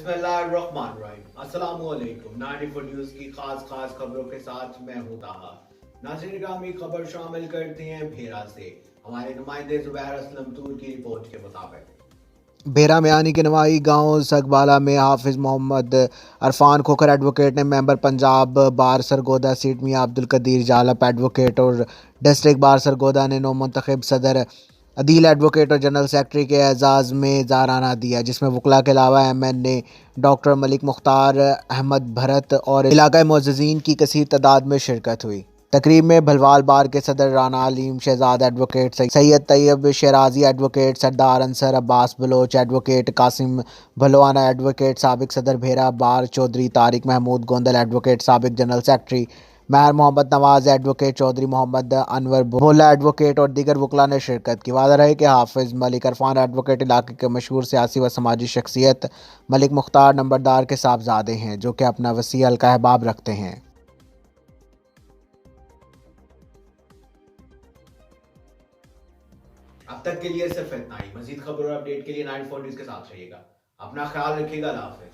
बिस्मिल्लाहिर्रहमानिर्रहीम। अस्सलामुअलैकुम। 94 न्यूज की खास खबरों के साथ मैं हूं ताहा। नाज़रीन ग्रामी, खबर शामिल करते हैं भेरा से। हमारे नुमाइंदे जुबैर असलम तूर की रिपोर्ट के मुताबिक भेरा में आनी के नवाई गांव सकबाला में हाफिज मोहम्मद अरफान खोखर एडवोकेट ने मेंबर पंजाब बार सरगोदा सीट मियां अब्दुल कदीर जालप एडवोकेट और डिस्ट्रिक्ट बार सरगोदा ने नौ मुंतखब सदर अदील एडवोकेट और जनरल सेक्रेटरी के एजाज़ में जाराना दिया, जिसमें वकला के अलावा MN डॉक्टर मलिक मुख्तार अहमद भरत और इलाका मोअज़्ज़ीन की कसीर तादाद में शिरकत हुई। तकरीब में भलवाल बार के सदर Rana Aleem Shahzad advocate, Syed Tayyab Shirazi advocate, Sardar Ansar Abbas Baloch advocate, Qasim Bhalwana advocate, साबिक सदर भेरा बार चौधरी तारिक महमूद गोंदल एडवोकेट, साबिक general secretary Mehar Muhammad Nawaz advocate, Chaudhry Muhammad Anwar Bhola advocate और दीगर वकला ने शिरकत की। वादा रहे कि हाफिज मलिक अरफान एडवोकेट इलाके के मशहूर सियासी व समाजी शख्सियत मलिक मुख्तार नंबरदार के साहबजादे हैं, जो कि अपना वसी हल्का अहबाब रखते हैं। अब तक के लिए सिर्फ इतना ही। मजीद खबर और अपडेट के लिए 94 न्यूज के साथ रहिएगा। अपना ख्याल रखिएगा। अल्लाह हाफिज।